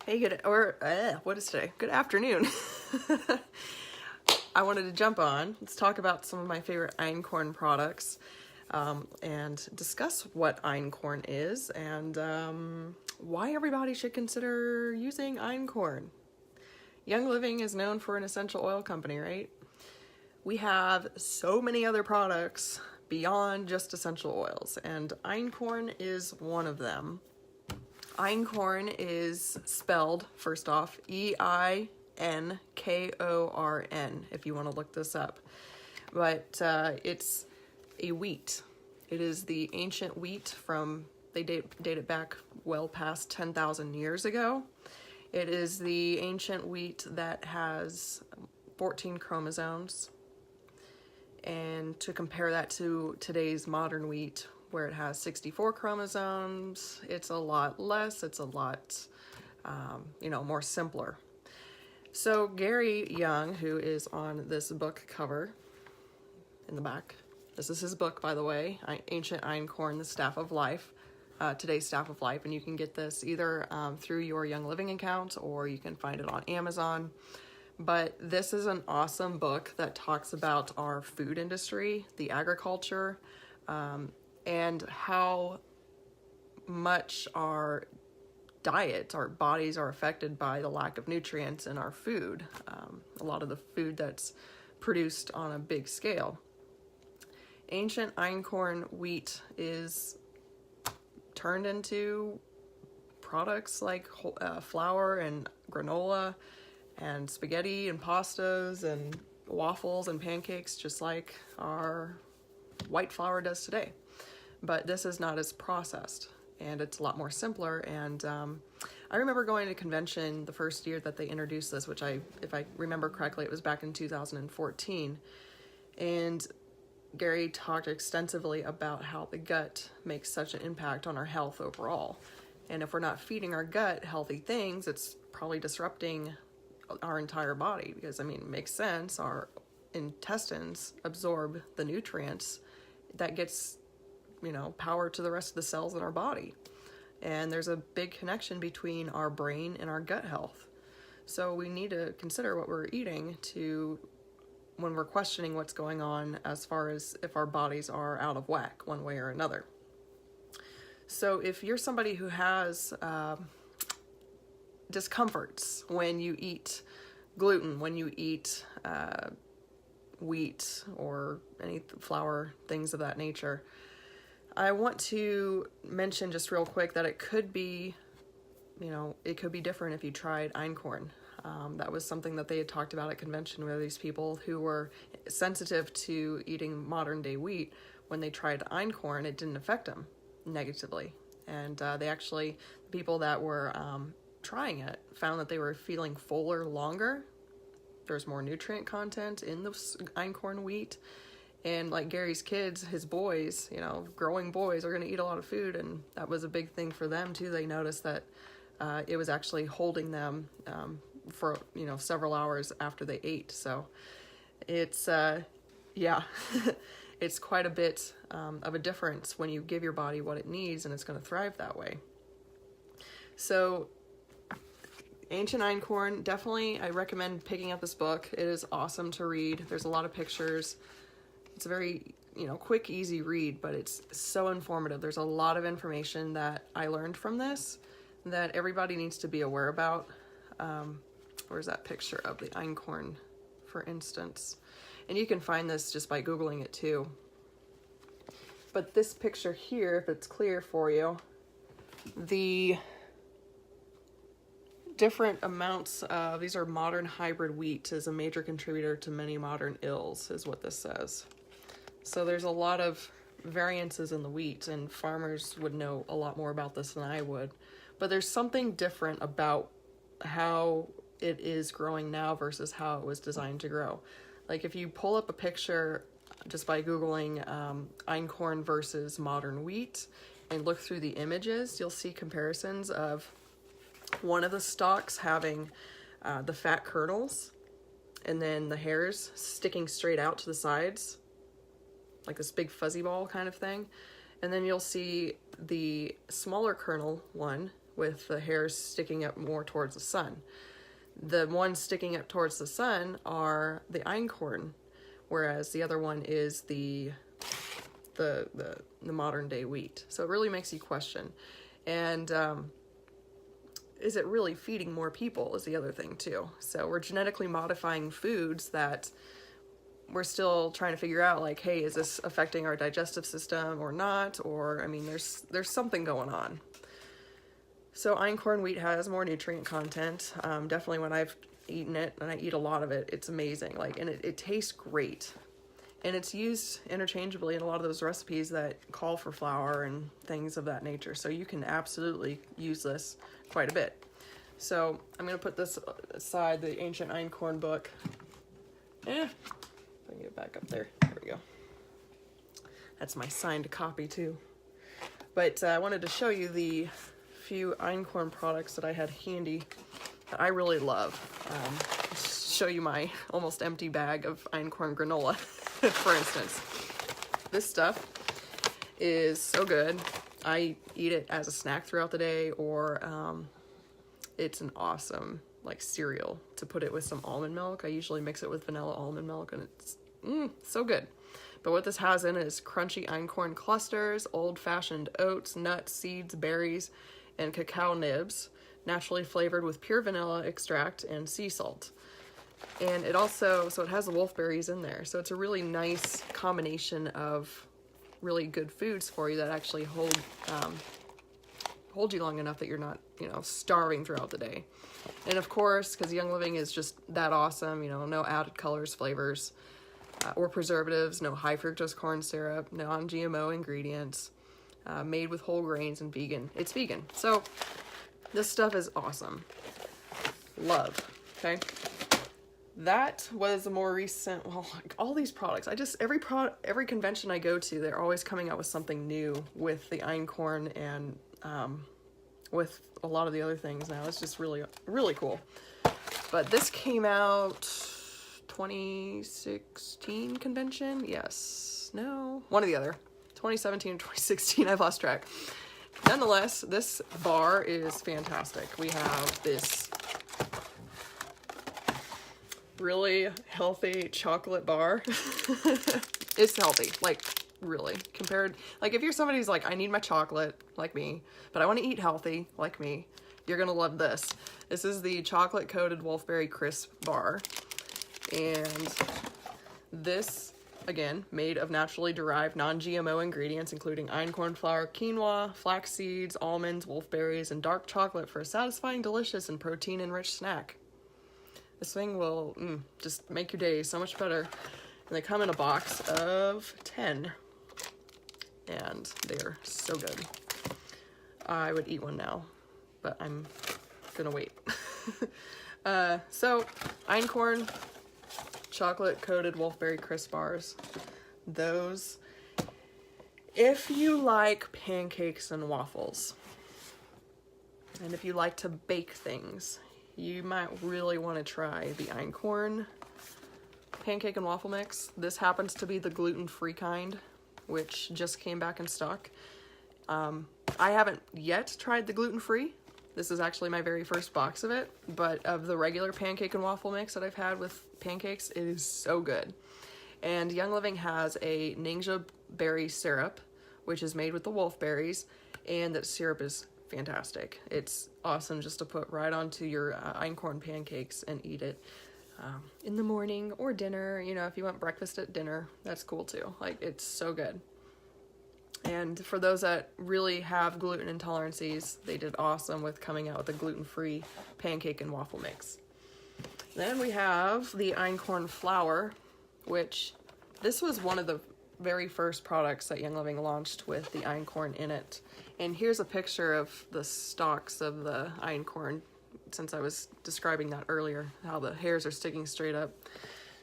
Hey, what is today? Good afternoon. I wanted to jump on. Let's talk about some of my favorite Einkorn products and discuss what Einkorn is and why everybody should consider using Einkorn. Young Living is known for an essential oil company, right? We have so many other products beyond just essential oils, and Einkorn is one of them. Einkorn is spelled, first off, Einkorn, if you want to look this up. But it's a wheat. It is the ancient wheat from, they date it back well past 10,000 years ago. It is the ancient wheat that has 14 chromosomes. And to compare that to today's modern wheat, where it has 64 chromosomes, it's a lot less, it's a lot, more simpler. So Gary Young, who is on this book cover in the back, this is his book, by the way, Ancient Einkorn, the Staff of Life, today's Staff of Life, and you can get this either through your Young Living account or you can find it on Amazon. But this is an awesome book that talks about our food industry, the agriculture, and how much our diet, our bodies are affected by the lack of nutrients in our food. A lot of the food that's produced on a big scale. Ancient Einkorn wheat is turned into products like flour and granola and spaghetti and pastas and waffles and pancakes, just like our white flour does today. But this is not as processed, and it's a lot more simpler. And I remember going to a convention the first year that they introduced this, which if I remember correctly, it was back in 2014. And Gary talked extensively about how the gut makes such an impact on our health overall. And if we're not feeding our gut healthy things, it's probably disrupting our entire body, because, it makes sense. Our intestines absorb the nutrients that gets power to the rest of the cells in our body. And there's a big connection between our brain and our gut health. So we need to consider what we're eating when we're questioning what's going on as far as if our bodies are out of whack one way or another. So if you're somebody who has discomforts when you eat gluten, when you eat wheat or any flour, things of that nature, I want to mention just real quick that it could be different if you tried Einkorn. That was something that they had talked about at convention, where these people who were sensitive to eating modern day wheat, when they tried Einkorn, it didn't affect them negatively. And people that were trying it found that they were feeling fuller longer. There's more nutrient content in the Einkorn wheat. And like Gary's kids, his boys, growing boys are going to eat a lot of food. And that was a big thing for them too. They noticed that it was actually holding them for, several hours after they ate. So it's, it's quite a bit of a difference when you give your body what it needs, and it's going to thrive that way. So Ancient Einkorn, definitely I recommend picking up this book. It is awesome to read. There's a lot of pictures. It's a very, quick, easy read, but it's so informative. There's a lot of information that I learned from this that everybody needs to be aware about. Where's that picture of the Einkorn, for instance? And you can find this just by Googling it too. But this picture here, if it's clear for you, the different amounts of, these are modern hybrid wheat, is a major contributor to many modern ills, is what this says. So there's a lot of variances in the wheat, and farmers would know a lot more about this than I would. But there's something different about how it is growing now versus how it was designed to grow. Like if you pull up a picture just by Googling Einkorn versus modern wheat and look through the images, you'll see comparisons of one of the stalks having the fat kernels and then the hairs sticking straight out to the sides, like this big fuzzy ball kind of thing. And then you'll see the smaller kernel one with the hairs sticking up more towards the sun. The ones sticking up towards the sun are the einkorn, whereas the other one is the modern day wheat. So it really makes you question. And is it really feeding more people is the other thing too. So we're genetically modifying foods that we're still trying to figure out, like, hey, is this affecting our digestive system or not? Or, I mean, there's something going on. So einkorn wheat has more nutrient content. Definitely when I've eaten it, and I eat a lot of it, it's amazing. Like, and it tastes great. And it's used interchangeably in a lot of those recipes that call for flour and things of that nature. So you can absolutely use this quite a bit. So I'm going to put this aside, the Ancient Einkorn book. Bring it back up there. There we go. That's my signed copy too. But I wanted to show you the few einkorn products that I had handy that I really love. Show you my almost empty bag of einkorn granola. For instance, this stuff is so good. I eat it as a snack throughout the day, or it's an awesome like cereal to put it with some almond milk. I usually mix it with vanilla almond milk, and it's so good. But what this has in it is crunchy einkorn clusters, old-fashioned oats, nuts, seeds, berries, and cacao nibs, naturally flavored with pure vanilla extract and sea salt. And it also, so it has the wolfberries in there. So it's a really nice combination of really good foods for you that actually hold you long enough that you're not, starving throughout the day. And of course, because Young Living is just that awesome, no added colors, flavors, or preservatives, no high fructose corn syrup, non-GMO ingredients, made with whole grains and vegan. It's vegan. So this stuff is awesome. Love. Okay. That was a more recent, like all these products, every convention I go to, they're always coming out with something new with the einkorn and with a lot of the other things now. It's just really, really cool. But this came out 2016 convention? Yes. No. One or the other. 2017 or 2016. I've lost track. Nonetheless, this bar is fantastic. We have this really healthy chocolate bar. It's healthy, like really, compared, like if you're somebody who's like, I need my chocolate, like me, but I want to eat healthy, like me, you're gonna love this. This is the chocolate coated Wolfberry Crisp bar, and this, again, made of naturally derived non-GMO ingredients, including einkorn flour, quinoa, flax seeds, almonds, wolfberries, and dark chocolate for a satisfying, delicious, and protein-enriched snack. This thing will just make your day so much better. And they come in a box of 10. And they're so good. I would eat one now, but I'm gonna wait. So, einkorn chocolate-coated Wolfberry Crisp bars. Those, if you like pancakes and waffles, and if you like to bake things, you might really want to try the einkorn pancake and waffle mix. This happens to be the gluten-free kind, which just came back in stock. I haven't yet tried the gluten-free. This is actually my very first box of it, but of the regular pancake and waffle mix that I've had with pancakes, it is so good. And Young Living has a Ningxia berry syrup, which is made with the wolfberries, and that syrup is fantastic. It's awesome just to put right onto your einkorn pancakes and eat it in the morning or dinner. If you want breakfast at dinner, that's cool too. Like, it's so good. And for those that really have gluten intolerancies, they did awesome with coming out with a gluten-free pancake and waffle mix. Then we have the einkorn flour, which this was one of the very first products that Young Living launched with the einkorn in it. And here's a picture of the stalks of the einkorn, since I was describing that earlier, how the hairs are sticking straight up.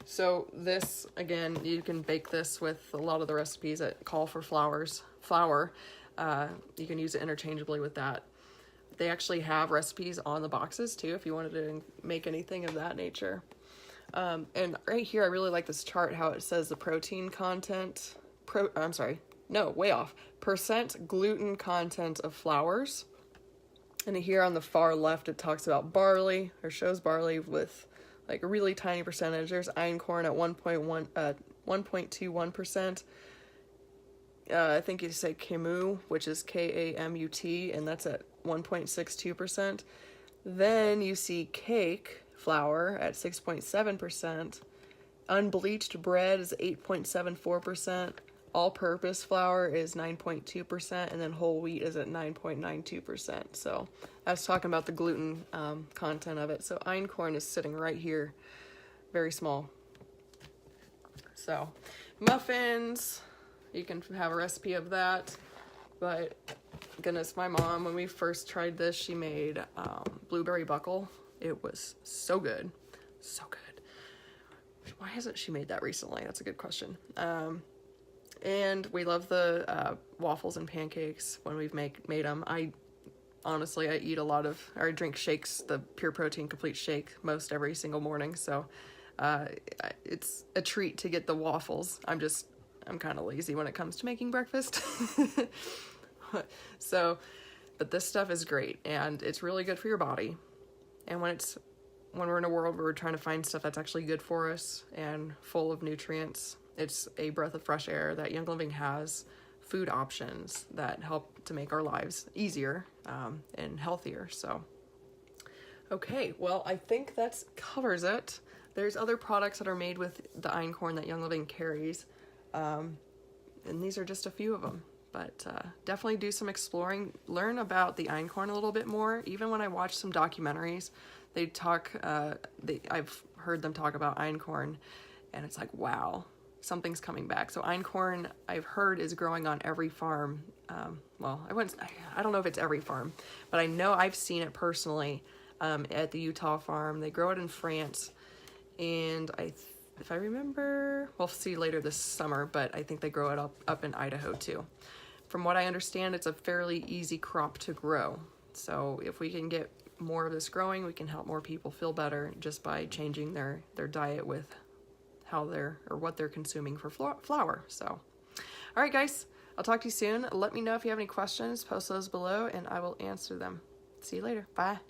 So this, again, you can bake this with a lot of the recipes that call for flour. You can use it interchangeably with that. They actually have recipes on the boxes too, if you wanted to make anything of that nature. And right here, I really like this chart, how it says the protein content, way off, percent gluten content of flours. And here on the far left, it talks about barley, or shows barley with like a really tiny percentage. There's einkorn at 1.21%. I think you say Kamut, which is Kamut, and that's at 1.62%. Then you see cake flour at 6.7%. Unbleached bread is 8.74%. All-purpose flour is 9.2%, and then whole wheat is at 9.92%. So I was talking about the gluten content of it. So einkorn is sitting right here, very small. So muffins, you can have a recipe of that. But goodness, my mom, when we first tried this, she made blueberry buckle. It was so good, so good. Why hasn't she made that recently? That's a good question. And we love the waffles and pancakes when we've made them. I eat a lot of, or I drink shakes, the Pure Protein Complete Shake, most every single morning. So it's a treat to get the waffles. I'm kind of lazy when it comes to making breakfast. So, but this stuff is great, and it's really good for your body. And when we're in a world where we're trying to find stuff that's actually good for us and full of nutrients, it's a breath of fresh air that Young Living has food options that help to make our lives easier and healthier. So, okay, well, I think that covers it. There's other products that are made with the einkorn that Young Living carries, and these are just a few of them. But definitely do some exploring, learn about the einkorn a little bit more. Even when I watch some documentaries, they talk, I've heard them talk about einkorn, and it's like, wow, something's coming back. So einkorn, I've heard, is growing on every farm. Well, I don't know if it's every farm, but I know I've seen it personally at the Utah farm. They grow it in France, and if I remember, we'll see later this summer, but I think they grow it up in Idaho too. From what I understand, it's a fairly easy crop to grow. So if we can get more of this growing, we can help more people feel better just by changing their diet with what they're consuming for flour. So, all right, guys, I'll talk to you soon. Let me know if you have any questions. Post those below, and I will answer them. See you later. Bye.